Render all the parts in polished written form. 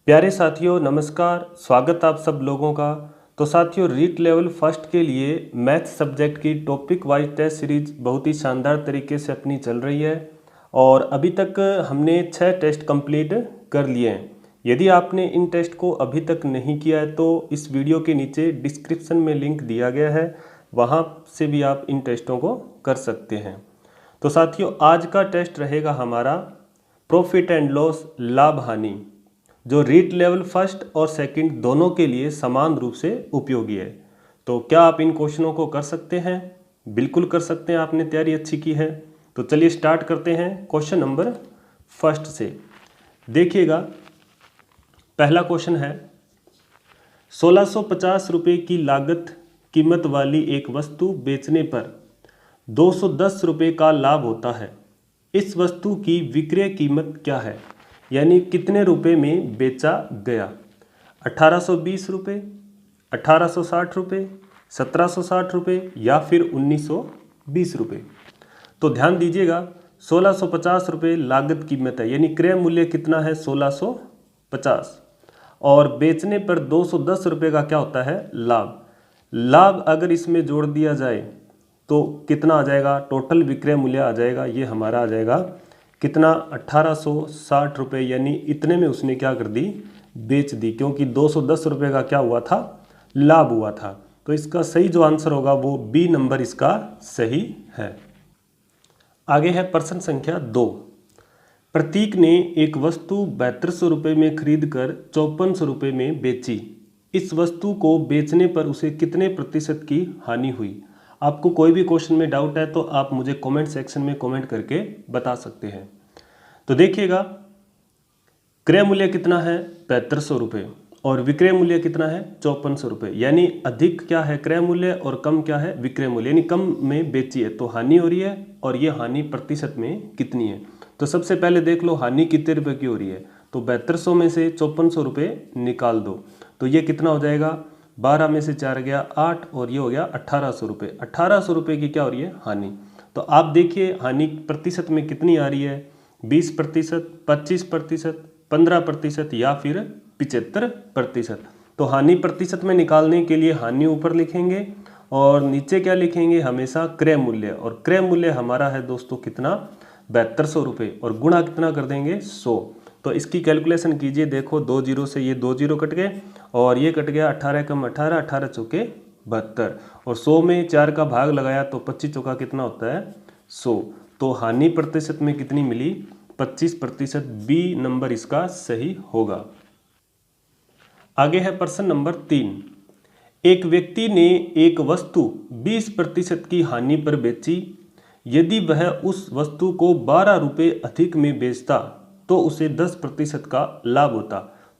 प्यारे साथियों नमस्कार, स्वागत आप सब लोगों का। तो साथियों रीट लेवल फर्स्ट के लिए मैथ सब्जेक्ट की टॉपिक वाइज टेस्ट सीरीज बहुत ही शानदार तरीके से अपनी चल रही है और अभी तक हमने 6 टेस्ट कंप्लीट कर लिए हैं। यदि आपने इन टेस्ट को अभी तक नहीं किया है तो इस वीडियो के नीचे डिस्क्रिप्शन में लिंक दिया गया है, वहाँ से भी आप इन टेस्टों को कर सकते हैं। तो साथियों आज का टेस्ट रहेगा हमारा प्रॉफिट एंड लॉस, लाभ हानि, जो रीट लेवल फर्स्ट और सेकंड दोनों के लिए समान रूप से उपयोगी है। तो क्या आप इन क्वेश्चनों को कर सकते हैं? बिल्कुल कर सकते हैं, आपने तैयारी अच्छी की है। तो चलिए स्टार्ट करते हैं क्वेश्चन नंबर फर्स्ट से। देखिएगा, पहला क्वेश्चन है 1650 रुपये की लागत कीमत वाली एक वस्तु बेचने पर 210 रुपये का लाभ होता है। इस वस्तु की विक्रय कीमत क्या है? यानी कितने रुपए में बेचा गया? 1820 रुपये, 1860 रुपये, 1760 रुपये या फिर 1920 रुपये। तो ध्यान दीजिएगा, 1650 रुपये लागत कीमत है, यानी क्रय मूल्य कितना है? 1650, और बेचने पर 210 रुपये का क्या होता है? लाभ। लाभ अगर इसमें जोड़ दिया जाए तो कितना आ जाएगा? टोटल विक्रय मूल्य आ जाएगा, ये हमारा आ जाएगा कितना? 1860 रुपये, यानी इतने में उसने क्या कर दी? बेच दी, क्योंकि 210 रुपये का क्या हुआ था? लाभ हुआ था। तो इसका सही जो आंसर होगा वो बी नंबर इसका सही है। आगे है प्रश्न संख्या 2। प्रतीक ने एक वस्तु 7200 रुपये में खरीद कर 5400 रुपये में बेची। इस वस्तु को बेचने पर उसे कितने प्रतिशत की हानि हुई? आपको कोई भी क्वेश्चन में डाउट है तो आप मुझे कमेंट सेक्शन में कमेंट करके बता सकते हैं। तो देखिएगा, क्रय मूल्य कितना है? 7200 रुपये, और विक्रय मूल्य कितना है? 5400 रुपये। यानी अधिक क्या है? क्रय मूल्य, और कम क्या है? विक्रय मूल्य, यानी कम में बेची है तो हानि हो रही है, और ये हानि प्रतिशत में कितनी है? तो सबसे पहले देख लो हानि कितने रुपए की हो रही है। तो 7200 में से 5400 रुपये निकाल दो, तो ये कितना हो जाएगा? 12 में से 4 गया 8, और ये हो गया 1800 रुपये। 1800 रुपये की क्या हो रही है? हानि। तो आप देखिए हानि प्रतिशत में कितनी आ रही है? 20%, 25%, 15% या फिर 75%। तो हानि प्रतिशत में निकालने के लिए हानि ऊपर लिखेंगे और नीचे क्या लिखेंगे? हमेशा क्रय मूल्य, और क्रय मूल्य हमारा है दोस्तों कितना? 7200 रुपये, और गुणा कितना कर देंगे? 100। तो इसकी कैलकुलेशन कीजिए, देखो 2 जीरो से ये 2 जीरो कट गए और ये कट गया 18 कम 18, 18 चौके 72, और 100 में 4 का भाग लगाया तो 25 चौका कितना होता है? 100। तो हानि प्रतिशत में कितनी मिली? 25%। बी नंबर इसका सही होगा। आगे है प्रश्न नंबर 3। एक व्यक्ति ने एक वस्तु 20% की हानि पर बेची। यदि वह उस वस्तु को 12 रुपये अधिक में बेचता तो उसे 10% का लाभ होता।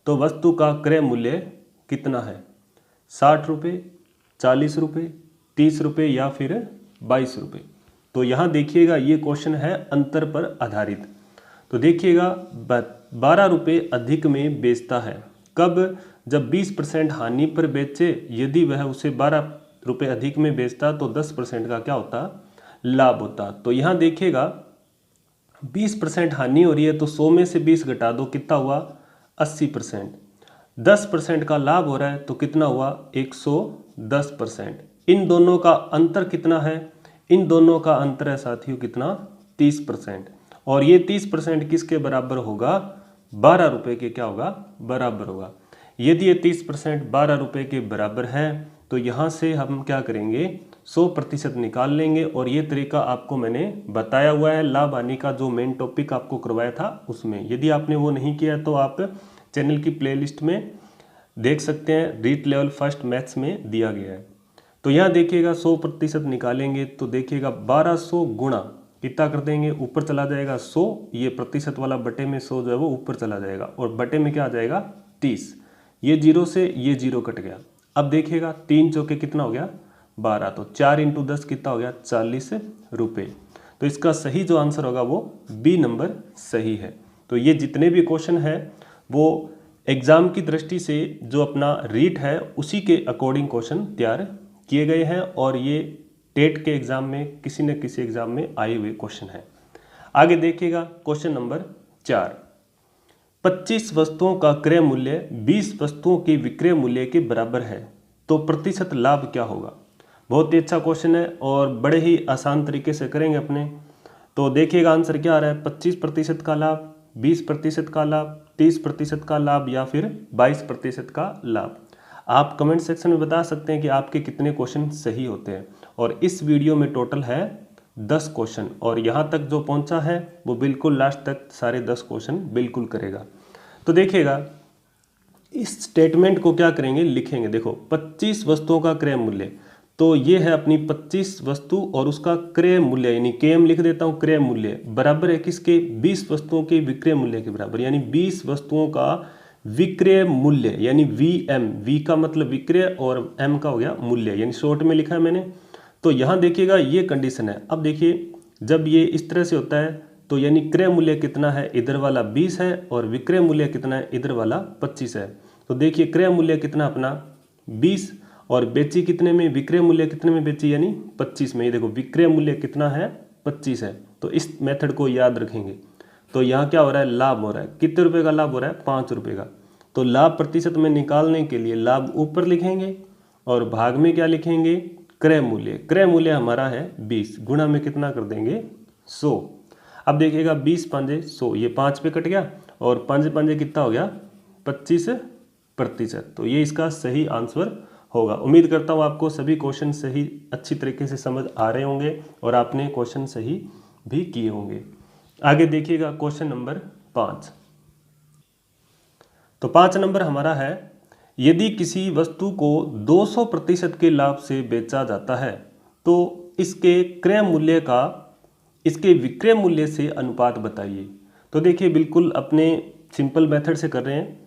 तो वस्तु का क्रय मूल्य कितना है? 60 रुपये, 40 रुपये, 30 रुपये या फिर 22 रुपये। तो यहाँ देखिएगा ये क्वेश्चन है अंतर पर आधारित। तो देखिएगा 12 रुपये अधिक में बेचता है, कब? जब 20% हानि पर बेचे। यदि वह उसे 12 रुपये अधिक में बेचता तो 10% का क्या होता? लाभ होता। तो यहाँ देखिएगा 20% हानि हो रही है तो 100 में से 20 घटा दो, कितना हुआ? 80%। 10% का लाभ हो रहा है तो कितना हुआ? 110%। इन दोनों का अंतर कितना है? इन दोनों का अंतर है साथियों कितना? 30%। और ये 30% किसके बराबर होगा? 12 रुपये के क्या होगा? बराबर होगा। यदि ये 30% 12 रुपये के बराबर है तो यहाँ से हम क्या करेंगे? 100% निकाल लेंगे, और ये तरीका आपको मैंने बताया हुआ है लाभ हानि का, जो मेन टॉपिक आपको करवाया था उसमें। यदि आपने वो नहीं किया तो आप चैनल की प्लेलिस्ट में देख सकते हैं, रीट लेवल फर्स्ट मैथ्स में दिया गया है। तो यहाँ देखिएगा 100% निकालेंगे तो देखिएगा 1200 गुणा कितना कर देंगे? ऊपर चला जाएगा 100, ये प्रतिशत वाला बटे में 100 जो है वो ऊपर चला जाएगा, और बटे में क्या आ जाएगा? 30। ये जीरो से ये जीरो कट गया। अब देखिएगा 3 चौके कितना हो गया? 12। तो 4 × 10 कितना हो गया? 40 रुपये। तो इसका सही जो आंसर होगा वो बी नंबर सही है। तो ये जितने भी क्वेश्चन है वो एग्जाम की दृष्टि से जो अपना रीट है उसी के अकॉर्डिंग क्वेश्चन तैयार किए गए हैं, और ये टेट के एग्जाम में किसी न किसी एग्जाम में आए हुए क्वेश्चन है। आगे देखिएगा क्वेश्चन नंबर 4। 25 वस्तुओं का क्रय मूल्य 20 वस्तुओं के विक्रय मूल्य के बराबर है तो प्रतिशत लाभ क्या होगा। बहुत ही अच्छा क्वेश्चन है और बड़े ही आसान तरीके से करेंगे अपने। तो देखिएगा आंसर क्या आ रहा है, 25% का लाभ, 20% का लाभ, 30% का लाभ या फिर 22% का लाभ। आप कमेंट सेक्शन में बता सकते हैं कि आपके कितने क्वेश्चन सही होते हैं। और इस वीडियो में टोटल है 10 क्वेश्चन और यहाँ तक जो पहुँचा है वो बिल्कुल लास्ट तक सारे 10 क्वेश्चन बिल्कुल करेगा। तो देखिएगा इस स्टेटमेंट को क्या करेंगे, लिखेंगे। देखो 25 वस्तुओं का क्रय मूल्य, तो ये है अपनी 25 वस्तु और उसका क्रय मूल्य यानी केएम लिख देता हूँ, क्रय मूल्य बराबर है किसके, 20 वस्तुओं के विक्रय मूल्य के बराबर, यानी 20 वस्तुओं का विक्रय मूल्य यानी वीएम, वी का मतलब विक्रय और एम का हो गया मूल्य, यानी शॉर्ट में लिखा है मैंने। तो यहाँ देखिएगा ये कंडीशन है। अब देखिए जब ये इस तरह से होता है तो यानी क्रय मूल्य कितना है, इधर वाला 20 है और विक्रय मूल्य कितना है, इधर वाला 25 है। तो देखिए क्रय मूल्य कितना अपना 20 और बेची कितने में, विक्रय मूल्य कितने में बेची यानी 25 में। ये देखो विक्रय मूल्य कितना है 25 है। तो इस मेथड को याद रखेंगे। तो यहाँ क्या हो रहा है, लाभ हो रहा है। कितने रुपए का लाभ हो रहा है, 5 रुपये का। तो लाभ प्रतिशत में निकालने के लिए लाभ ऊपर लिखेंगे और भाग में क्या लिखेंगे, क्रय मूल्य। क्रय मूल्य हमारा है 20, गुणा में कितना कर देंगे 100। अब देखिएगा 20 पंजे 100, ये 5 पे कट गया और 5 पंजे कितना हो गया 25%। तो ये इसका सही आंसर होगा। उम्मीद करता हूँ आपको सभी क्वेश्चन सही अच्छी तरीके से समझ आ रहे होंगे और आपने क्वेश्चन सही भी किए होंगे। आगे देखिएगा क्वेश्चन नंबर 5। तो 5 नंबर हमारा है, यदि किसी वस्तु को 200% के लाभ से बेचा जाता है तो इसके क्रय मूल्य का इसके विक्रय मूल्य से अनुपात बताइए। तो देखिए बिल्कुल अपने सिंपल मेथड से कर रहे हैं।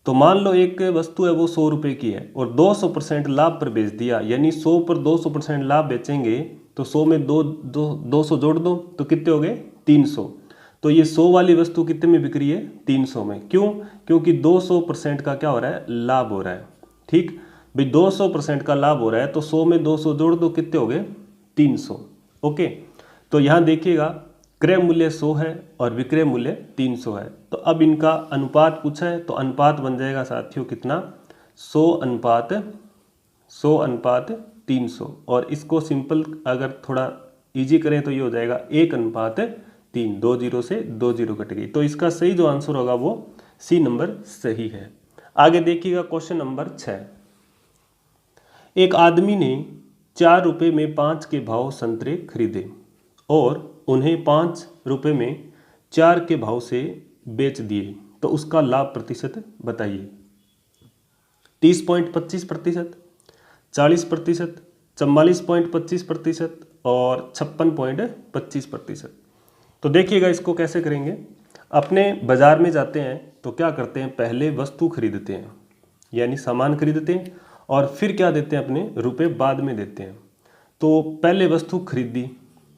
तो मान लो एक वस्तु है वो 100 रुपये की है और 200% लाभ पर बेच दिया, यानी 100 पर 200% लाभ बेचेंगे तो 100 में 200 जोड़ दो तो कितने हो गए 300। तो ये 100 वाली वस्तु कितने में बिक रही है 300 में। क्यों, क्योंकि 200% का क्या हो रहा है, लाभ हो रहा है। ठीक भाई 200% का लाभ हो रहा है तो 100 में 200 जोड़ दो कितने हो गए 300। ओके, तो यहाँ देखिएगा क्रय मूल्य 100 है और विक्रय मूल्य 300 है। तो अब इनका अनुपात पूछा है तो अनुपात बन जाएगा साथियों कितना, 100 अनुपात 300। और इसको सिंपल अगर थोड़ा इजी करें तो ये हो जाएगा 1:3, 2 जीरो से 2 जीरो कट गई। तो इसका सही जो आंसर होगा वो सी नंबर सही है। आगे देखिएगा क्वेश्चन नंबर 6। एक आदमी ने 4 रुपये में 5 के भाव संतरे खरीदे और उन्हें 5 रुपये में 4 के भाव से बेच दिए तो उसका लाभ प्रतिशत बताइए। 30.25%, 40%, 44.25% और 56.25%। तो देखिएगा इसको कैसे करेंगे। अपने बाजार में जाते हैं तो क्या करते हैं, पहले वस्तु खरीदते हैं यानी सामान खरीदते हैं और फिर क्या देते हैं, अपने रुपए बाद में देते हैं। तो पहले वस्तु खरीदी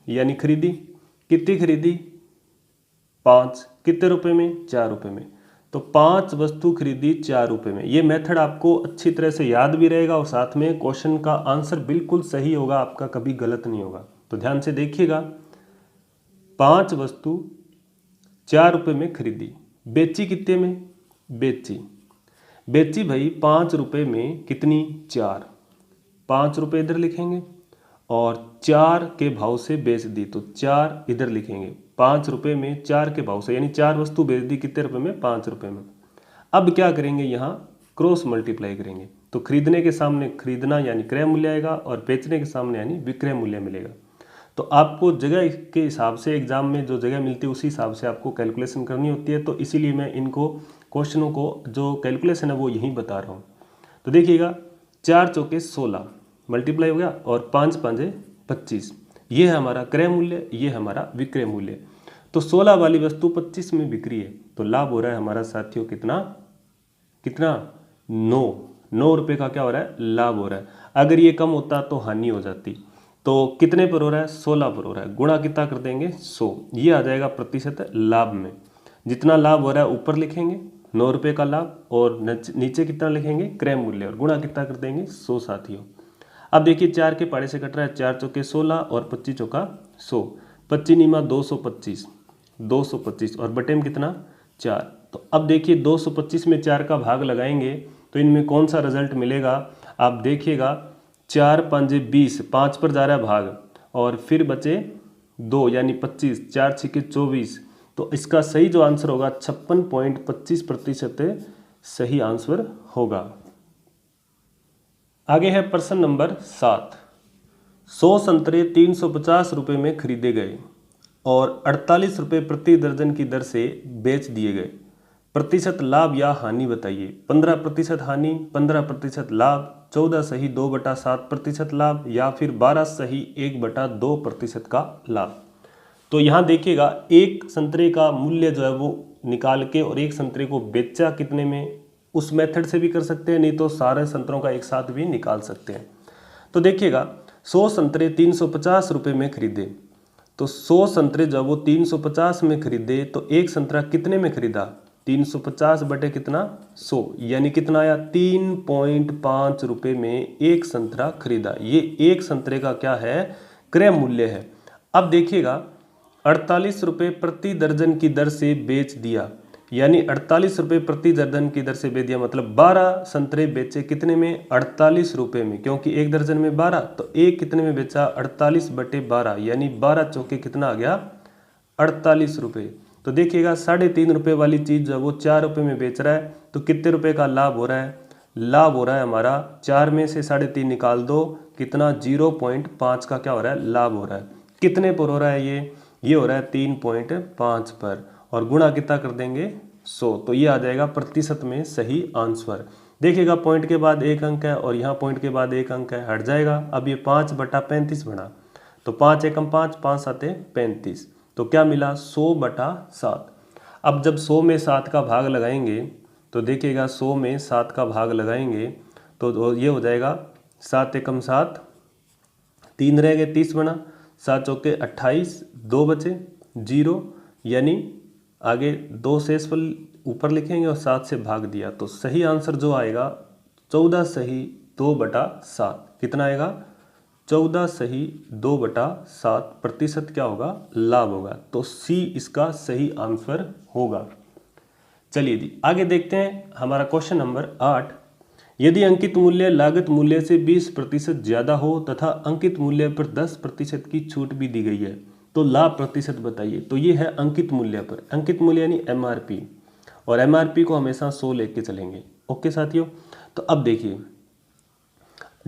यानी खरीदी, कितनी खरीदी 5, कितने रुपए में 4 रुपये में। तो 5 वस्तु खरीदी 4 रुपये में। ये मेथड आपको अच्छी तरह से याद भी रहेगा और साथ में क्वेश्चन का आंसर बिल्कुल सही होगा, आपका कभी गलत नहीं होगा। तो ध्यान से देखिएगा, 5 वस्तु 4 रुपये में खरीदी, बेची कितने में, बेची भाई 5 रुपये में कितनी 4, 5 रुपये इधर लिखेंगे और 4 के भाव से बेच दी तो 4 इधर लिखेंगे। 5 रुपये में 4 के भाव से यानी 4 वस्तु बेच दी कितने रुपये में, 5 रुपये में। अब क्या करेंगे, यहाँ क्रॉस मल्टीप्लाई करेंगे। तो खरीदने के सामने खरीदना यानी क्रय मूल्य आएगा और बेचने के सामने यानी विक्रय मूल्य मिलेगा। तो आपको जगह के हिसाब से एग्जाम में जो जगह मिलती है उसी हिसाब से आपको कैलकुलेशन करनी होती है। तो इसीलिए मैं इनको क्वेश्चनों को जो कैलकुलेशन है वो यहीं बता रहा हूँ। तो देखिएगा 4 चौके 16 मल्टीप्लाई हो गया और 5 5 25, ये है हमारा क्रय मूल्य, ये हमारा विक्रय मूल्य। तो 16 वाली वस्तु 25 में बिक्री है तो लाभ हो रहा है हमारा साथियों कितना 9 रुपये का क्या हो रहा है, लाभ हो रहा है। अगर ये कम होता तो हानि हो जाती। तो कितने पर हो रहा है, 16 पर हो रहा है। गुणा कितना कर देंगे 100, ये आ जाएगा प्रतिशत लाभ में। जितना लाभ हो रहा है ऊपर लिखेंगे 9 रुपये का लाभ और नीचे कितना लिखेंगे क्रय मूल्य और गुणा कितना कर देंगे 100 साथियों। अब देखिए 4 के पाड़े से कट रहा है, 4 चौके 16 और 25 चौका 100, 25 नीमा 225 और बटे में कितना 4। तो अब देखिए 225 में 4 का भाग लगाएंगे तो इनमें कौन सा रिजल्ट मिलेगा। आप देखिएगा 4 5 20, 5 पर जा रहा है भाग और फिर बचे 2 यानी 25, 4 6 24। तो इसका सही जो आंसर होगा 56.25% सही आंसर होगा। आगे है प्रश्न नंबर 7। 100 संतरे 350 रुपये में खरीदे गए और 48 रुपये प्रति दर्जन की दर से बेच दिए गए। प्रतिशत लाभ या हानि बताइए। 15% हानि, 15% लाभ, 14 सही 2/7% लाभ या फिर 12 सही 1/2% का लाभ। तो यहाँ देखिएगा एक संतरे का मूल्य जो है वो निकाल के और एक संतरे को बेचा कितने में, उस मेथड से भी कर सकते हैं, नहीं तो सारे संतरों का एक साथ भी निकाल सकते हैं। तो देखिएगा 100 संतरे 350 रुपये में खरीदे, तो 100 संतरे जब वो 350 में खरीदे तो एक संतरा कितने में खरीदा, 350 बटे कितना 100 यानी कितना आया 3.5 रुपये में एक संतरा खरीदा। ये एक संतरे का क्या है, क्रय मूल्य है। अब देखिएगा 48 रुपये प्रति दर्जन की दर से बेच दिया, यानी 48 रुपये प्रति दर्जन की दर से बेच दिया मतलब 12 संतरे बेचे कितने में, 48 रुपये में, क्योंकि एक दर्जन में 12 तो एक कितने में बेचा 48 बटे 12 यानी 12 चौके कितना आ गया 48 रुपये। तो देखिएगा 3.5 रुपये वाली चीज़ जो वो 4 रुपये में बेच रहा है तो कितने रुपये का लाभ हो रहा है, लाभ हो रहा है हमारा 4 में से 3.5 निकाल दो कितना 0.5 का क्या हो रहा है, लाभ हो रहा है। कितने पर हो रहा है ये हो रहा है 3.5 पर और गुणा कितना कर देंगे 100, तो ये आ जाएगा प्रतिशत में सही आंसर। देखिएगा पॉइंट के बाद एक अंक है और यहाँ पॉइंट के बाद एक अंक है, हट जाएगा। अब ये 5/35 बना तो 5 एकम 5, 5 7 35, तो क्या मिला 100/7। अब जब 100 में 7 का भाग लगाएंगे तो देखिएगा 100 में 7 का भाग लगाएंगे तो ये हो जाएगा 7 एकम 7, 3 रह गए 30 बना, 7 चौके 28, 2 बचे 0 यानी आगे 2 शेष पर ऊपर लिखेंगे और 7 से भाग दिया तो सही आंसर जो आएगा 14 सही 2/7। कितना आएगा 14 सही 2/7 प्रतिशत क्या होगा, लाभ होगा। तो सी इसका सही आंसर होगा। चलिए जी आगे देखते हैं हमारा क्वेश्चन नंबर 8। यदि अंकित मूल्य लागत मूल्य से 20% ज़्यादा हो तथा अंकित मूल्य पर 10% की छूट भी दी गई है तो लाभ प्रतिशत बताइए। तो ये है अंकित मूल्य पर, अंकित मूल्य यानी MRP, और MRP को हमेशा 100 लेके चलेंगे। ओके साथियों, तो अब देखिए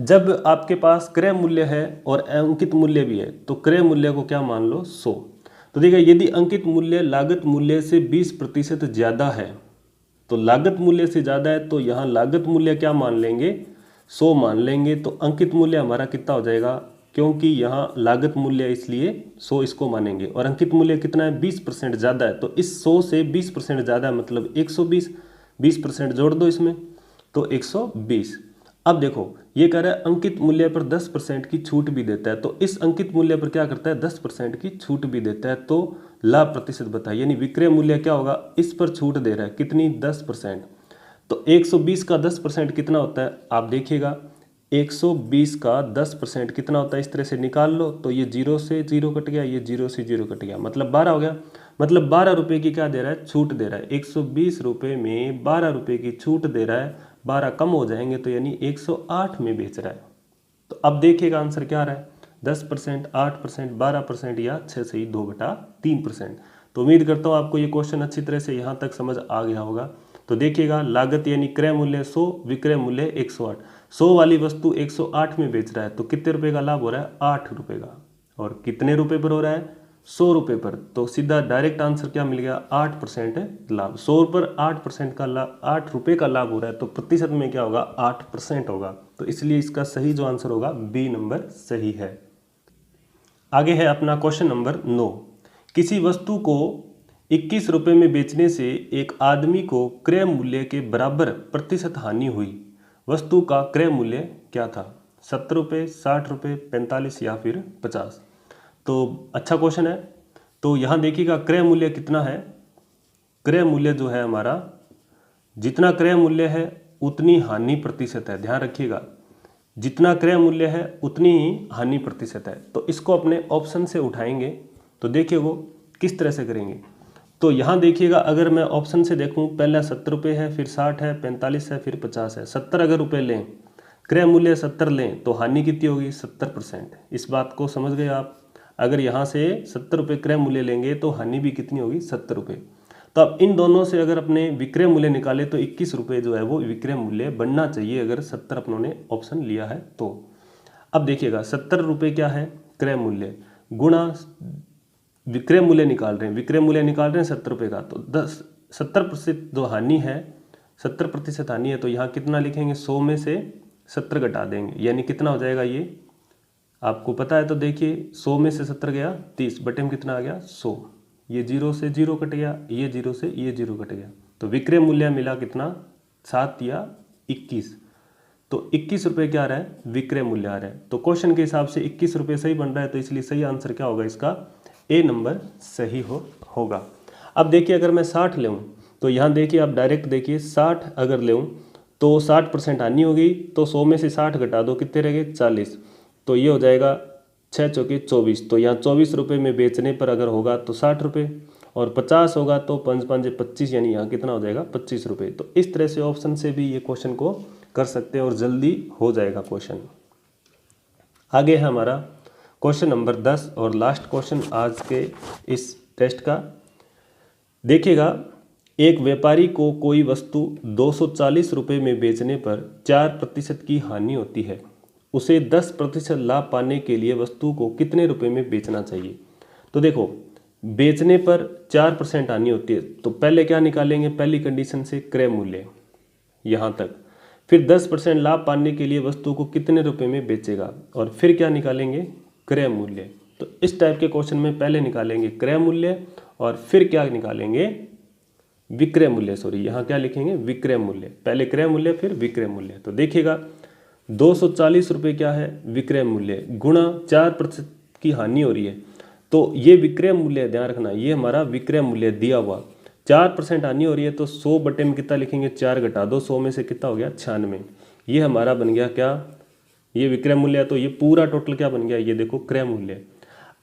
जब आपके पास क्रय मूल्य है और अंकित मूल्य भी है तो क्रय मूल्य को क्या मान लो 100। तो देखिए यदि अंकित मूल्य लागत मूल्य से 20% ज़्यादा है तो लागत मूल्य से ज़्यादा है तो यहाँ लागत मूल्य क्या मान लेंगे 100 मान लेंगे, तो अंकित मूल्य हमारा कितना हो जाएगा, क्योंकि यहाँ लागत मूल्य इसलिए 100 इसको मानेंगे और अंकित मूल्य कितना है 20% ज़्यादा है तो इस 100 से 20% ज़्यादा है मतलब 120, 20% जोड़ दो इसमें तो 120। अब देखो ये कह रहा है अंकित मूल्य पर 10% की छूट भी देता है, तो इस अंकित मूल्य पर क्या करता है 10% की छूट भी देता है। तो लाभ प्रतिशत बताइए, यानी विक्रय मूल्य क्या होगा, इस पर छूट दे रहा है कितनी 10%। तो 120 का 10% कितना होता है, आप देखिएगा 120 का 10% कितना होता है, इस तरह से निकाल लो तो ये 0 से 0 कट गया, ये 0 से 0 कट गया मतलब 12 हो गया। मतलब 12 रुपये की क्या दे रहा है, छूट दे रहा है। 120 रुपये में 12 रुपये की छूट दे रहा है, 12 कम हो जाएंगे तो यानी 108 में बेच रहा है। तो अब देखिएगा आंसर क्या आ रहा है 10%, 8%, 12% या 6 से ही 2/3%। तो उम्मीद करता हूँ आपको ये क्वेश्चन अच्छी तरह से यहाँ तक समझ आ गया होगा। तो देखिएगा लागत यानी क्रय मूल्य 100, विक्रय मूल्य 108। 100 वाली वस्तु 108 में बेच रहा है तो कितने रुपए का लाभ हो रहा है 8 रुपये का, और कितने रुपए पर हो रहा है 100 रुपये पर, तो सीधा डायरेक्ट आंसर क्या मिल गया 8% लाभ। 100 पर 8% का लाभ, 8 रुपये का लाभ हो रहा है तो प्रतिशत में क्या होगा 8% होगा। तो इसलिए इसका सही जो आंसर होगा बी नंबर सही है। आगे है अपना क्वेश्चन नंबर 9। किसी वस्तु को 21 रुपये में बेचने से एक आदमी को क्रय मूल्य के बराबर प्रतिशत हानि हुई। वस्तु का क्रय मूल्य क्या था, 70 रुपये, 60 रुपये, 45 या फिर 50। तो अच्छा क्वेश्चन है। तो यहाँ देखिएगा क्रय मूल्य कितना है, क्रय मूल्य जो है हमारा जितना क्रय मूल्य है उतनी हानि प्रतिशत है। ध्यान रखिएगा जितना क्रय मूल्य है उतनी ही हानि प्रतिशत है। तो इसको अपने ऑप्शन से उठाएंगे तो देखिए वो किस तरह से करेंगे। तो यहाँ देखिएगा, अगर मैं ऑप्शन से देखूँ, पहला 70 रुपये है, फिर 60 है, 45 है, फिर 50 है। 70 अगर रुपये लें, क्रय मूल्य 70 लें, तो हानि कितनी होगी? 70%। इस बात को समझ गए आप? अगर यहाँ से 70 रुपये क्रय मूल्य लेंगे तो हानि भी कितनी होगी? 70 रुपये। तो अब इन दोनों से अगर अपने विक्रय मूल्य निकाले तो 21 रुपये जो है वो विक्रय मूल्य बनना चाहिए, अगर 70 अपनों ने ऑप्शन लिया है तो। अब देखिएगा, 70 रुपये क्या है? क्रय मूल्य गुणा विक्रय मूल्य निकाल रहे हैं, विक्रय मूल्य निकाल रहे हैं 70 रुपये का, तो 70% जो हानि है, 70% हानि है, तो यहाँ कितना लिखेंगे? 100 में से 70 घटा देंगे, यानी कितना हो जाएगा? ये आपको पता है तो देखिए, 100 में से 70 गया 30, बटे में कितना आ गया? 100। ये 0 से 0 कट गया, ये 0 से ये 0 कट गया, तो विक्रय मूल्य मिला कितना? 7 या 21। तो 21 रुपये क्या आ रहा है? विक्रय मूल्य आ रहा है। तो क्वेश्चन के हिसाब से 21 रुपये सही बन रहा है, तो इसलिए सही आंसर क्या होगा इसका? ए नंबर सही होगा। अब देखिए, अगर मैं 60 लूँ तो यहाँ देखिए, आप डायरेक्ट देखिए, 60 अगर लूँ तो 60% हानि होगी, तो 100 में से 60 घटा दो, कितने रह गए? 40। तो ये हो जाएगा 6 चौके 24। तो यहाँ 24 रुपये में बेचने पर अगर होगा तो 60 रुपये, और 50 होगा तो 5 5 25, यानी यहाँ कितना हो जाएगा? 25 रुपये। तो इस तरह से ऑप्शन से भी ये क्वेश्चन को कर सकते हैं और जल्दी हो जाएगा क्वेश्चन। आगे है हमारा क्वेश्चन नंबर 10 और लास्ट क्वेश्चन आज के इस टेस्ट का। देखिएगा, एक व्यापारी को कोई वस्तु 240 रुपये में बेचने पर 4% की हानि होती है। उसे 10% लाभ पाने के लिए वस्तु को कितने रुपए में बेचना चाहिए? तो देखो, बेचने पर 4% हानि होती है, तो पहले क्या निकालेंगे? पहली कंडीशन से क्रय मूल्य यहाँ तक, फिर 10% लाभ पाने के लिए वस्तु को कितने रुपए में बेचेगा, और फिर क्या निकालेंगे? क्रय मूल्य। तो इस टाइप के क्वेश्चन में पहले निकालेंगे क्रय मूल्य और फिर क्या निकालेंगे? विक्रय मूल्य। सॉरी, यहाँ क्या लिखेंगे? विक्रय मूल्य। पहले क्रय मूल्य फिर विक्रय मूल्य। तो देखिएगा, 240 रुपये क्या है? विक्रय मूल्य, गुणा 4% की हानि हो रही है, तो ये विक्रय मूल्य, ध्यान रखना, ये हमारा विक्रय मूल्य दिया हुआ। 4% हानि हो रही है, तो 100 बटे में कितना लिखेंगे? 4 घटा दो, 100 में से कितना हो गया? 96। ये हमारा बन गया क्या? ये विक्रय मूल्य है, तो ये पूरा टोटल क्या बन गया? ये देखो क्रय मूल्य।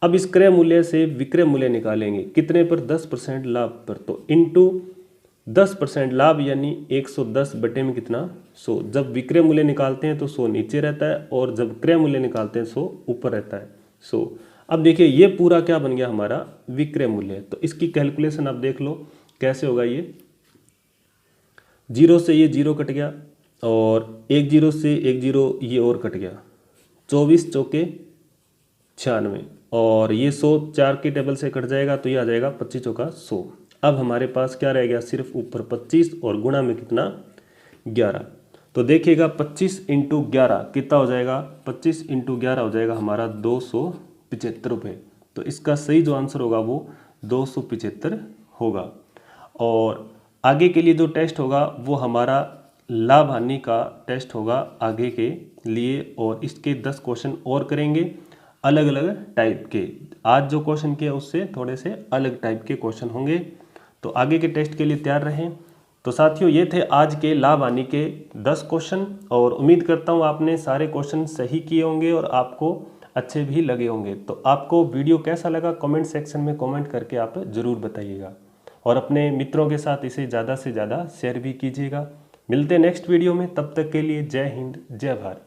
अब इस क्रय मूल्य से विक्रय मूल्य निकालेंगे, कितने पर? 10% लाभ पर, तो इंटू 10% लाभ, यानी 110 बटे में कितना? 100। जब विक्रय मूल्य निकालते हैं तो 100 नीचे रहता है, और जब क्रय मूल्य निकालते हैं 100 ऊपर रहता है। 100। अब देखिए, ये पूरा क्या बन गया? हमारा विक्रय मूल्य। तो इसकी कैलकुलेशन आप देख लो कैसे होगा। ये 0 से ये 0 कट गया, और 1 0 से 1 0 ये और कट गया, 24 चौके 96, और ये 100 4 की टेबल से कट जाएगा, तो ये आ जाएगा 25 चौका 100। अब हमारे पास क्या रह गया? सिर्फ ऊपर 25 और गुणा में कितना? 11। तो देखिएगा, 25 इंटू 11 कितना हो जाएगा? 25 इंटू 11 हो जाएगा हमारा 275 रुपये। तो इसका सही जो आंसर होगा वो 275 होगा। और आगे के लिए जो टेस्ट होगा वो हमारा लाभ हानि का टेस्ट होगा आगे के लिए, और इसके 10 क्वेश्चन और करेंगे अलग अलग टाइप के। आज जो क्वेश्चन किया उससे थोड़े से अलग टाइप के क्वेश्चन होंगे, तो आगे के टेस्ट के लिए तैयार रहें। तो साथियों, ये थे आज के लाभ हानि के 10 क्वेश्चन, और उम्मीद करता हूँ आपने सारे क्वेश्चन सही किए होंगे और आपको अच्छे भी लगे होंगे। तो आपको वीडियो कैसा लगा कमेंट सेक्शन में कमेंट करके आप ज़रूर बताइएगा, और अपने मित्रों के साथ इसे ज़्यादा से ज़्यादा शेयर भी कीजिएगा। मिलते हैं नेक्स्ट वीडियो में, तब तक के लिए जय हिंद, जय भारत।